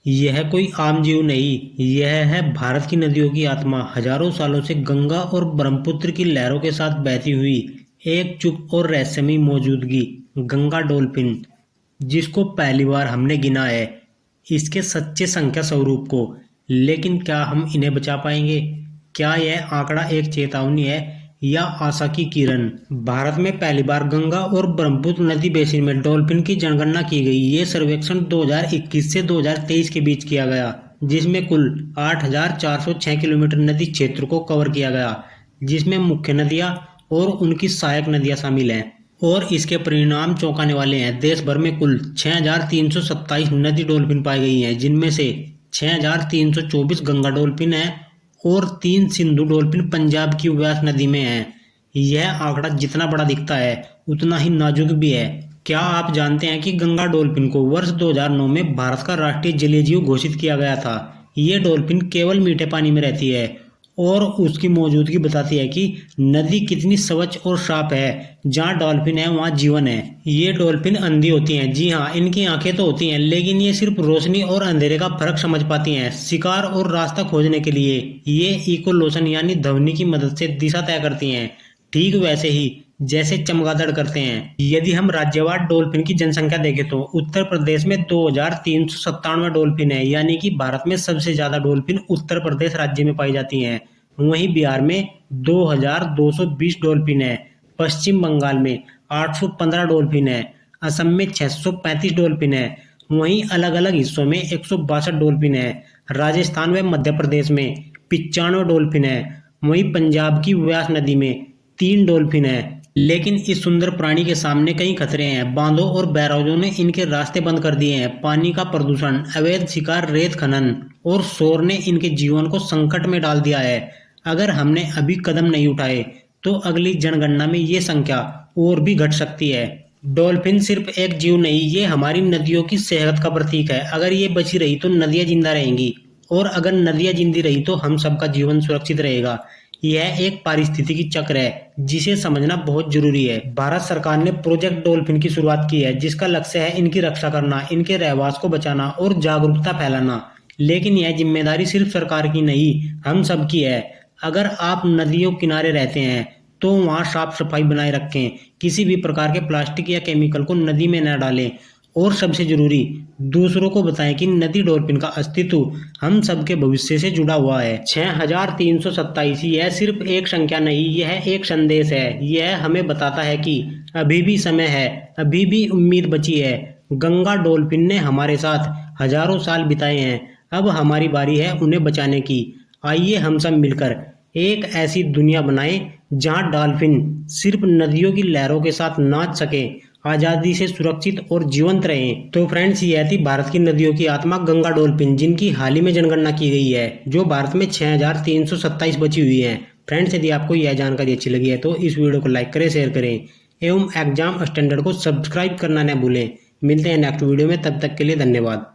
यह कोई आम जीव नहीं, यह है भारत की नदियों की आत्मा। हजारों सालों से गंगा और ब्रह्मपुत्र की लहरों के साथ बहती हुई एक चुप और रहस्यमयी मौजूदगी, गंगा डॉल्फिन, जिसको पहली बार हमने गिना है, इसके सच्चे संख्या स्वरूप को। लेकिन क्या हम इन्हें बचा पाएंगे? क्या यह आंकड़ा एक चेतावनी है या आशा की किरण? भारत में पहली बार गंगा और ब्रह्मपुत्र नदी बेसिन में डॉल्फिन की जनगणना की गई। ये सर्वेक्षण 2021 से 2023 के बीच किया गया, जिसमें कुल 8,406 किलोमीटर नदी क्षेत्र को कवर किया गया, जिसमें मुख्य नदियां और उनकी सहायक नदियां शामिल हैं। और इसके परिणाम चौंकाने वाले हैं। देश भर में कुल 6,327 नदी डॉल्फिन पाई गई हैं, जिनमें से 6,324 गंगा डॉल्फिन है और 3 सिंधु डॉल्फिन पंजाब की व्यास नदी में है। यह आंकड़ा जितना बड़ा दिखता है उतना ही नाजुक भी है। क्या आप जानते हैं कि गंगा डॉल्फिन को वर्ष 2009 में भारत का राष्ट्रीय जलीय जीव घोषित किया गया था? ये डॉल्फिन केवल मीठे पानी में रहती है और उसकी मौजूदगी बताती है कि नदी कितनी स्वच्छ और साफ है। जहाँ डॉल्फिन है वहाँ जीवन है। ये डॉल्फिन अंधी होती हैं। जी हाँ, इनकी आंखें तो होती हैं, लेकिन ये सिर्फ रोशनी और अंधेरे का फर्क समझ पाती हैं। शिकार और रास्ता खोजने के लिए ये इकोलोशन यानी ध्वनि की मदद से दिशा तय करती हैं, ठीक वैसे ही जैसे चमगादड़ करते हैं। यदि हम राज्यवार डॉल्फिन की जनसंख्या देखें तो उत्तर प्रदेश में 2,397 डॉल्फिन है, यानी कि भारत में सबसे ज्यादा डॉल्फिन उत्तर प्रदेश राज्य में पाई जाती हैं। वहीं बिहार में 2,220 डॉल्फिन है, पश्चिम बंगाल में 815 डॉल्फिन है, असम में 635 डॉल्फिन है। वहीं अलग अलग हिस्सों में 162 डॉल्फिन है। राजस्थान व मध्य प्रदेश में 95 डॉल्फिन है। वहीं पंजाब की व्यास नदी में 3 डॉल्फिन है। लेकिन इस सुंदर प्राणी के सामने कई खतरे हैं। बांधों और बैराजों ने इनके रास्ते बंद कर दिए हैं। पानी का प्रदूषण, अवैध शिकार, रेत खनन और शोर ने इनके जीवन को संकट में डाल दिया है। अगर हमने अभी कदम नहीं उठाए तो अगली जनगणना में ये संख्या और भी घट सकती है। डॉल्फिन सिर्फ एक जीव नहीं, ये हमारी नदियों की सेहत का प्रतीक है। अगर ये बची रही तो नदियां जिंदा रहेंगी, और अगर नदियां जिंदी रही तो हम सबका जीवन सुरक्षित रहेगा। यह एक पारिस्थितिकी चक्र है जिसे समझना बहुत जरूरी है। भारत सरकार ने प्रोजेक्ट डॉल्फिन की शुरुआत की है, जिसका लक्ष्य है इनकी रक्षा करना, इनके रहवास को बचाना और जागरूकता फैलाना। लेकिन यह जिम्मेदारी सिर्फ सरकार की नहीं, हम सबकी है। अगर आप नदियों किनारे रहते हैं तो वहां साफ सफाई बनाए रखें, किसी भी प्रकार के प्लास्टिक या केमिकल को नदी में न डालें, और सबसे जरूरी, दूसरों को बताएं कि नदी डॉल्फिन का अस्तित्व हम सबके भविष्य से जुड़ा हुआ है। 6,327 यह सिर्फ एक संख्या नहीं, यह एक संदेश है। यह हमें बताता है कि अभी भी समय है, अभी भी उम्मीद बची है। गंगा डॉल्फिन ने हमारे साथ हजारों साल बिताए हैं, अब हमारी बारी है उन्हें बचाने की। आइए हम सब मिलकर एक ऐसी दुनिया बनाएं जहां डॉल्फिन सिर्फ नदियों की लहरों के साथ नाच सके, आजादी से सुरक्षित और जीवंत रहें। तो फ्रेंड्स, यह थी भारत की नदियों की आत्मा गंगा डॉल्फिन, जिनकी हाल ही में जनगणना की गई है, जो भारत में 6,327 बची हुई है। फ्रेंड्स, यदि आपको यह जानकारी अच्छी लगी है तो इस वीडियो को लाइक करें, शेयर करें एवं एग्जाम स्टैंडर्ड को सब्सक्राइब करना न भूलें। मिलते हैं नेक्स्ट वीडियो में, तब तक के लिए धन्यवाद।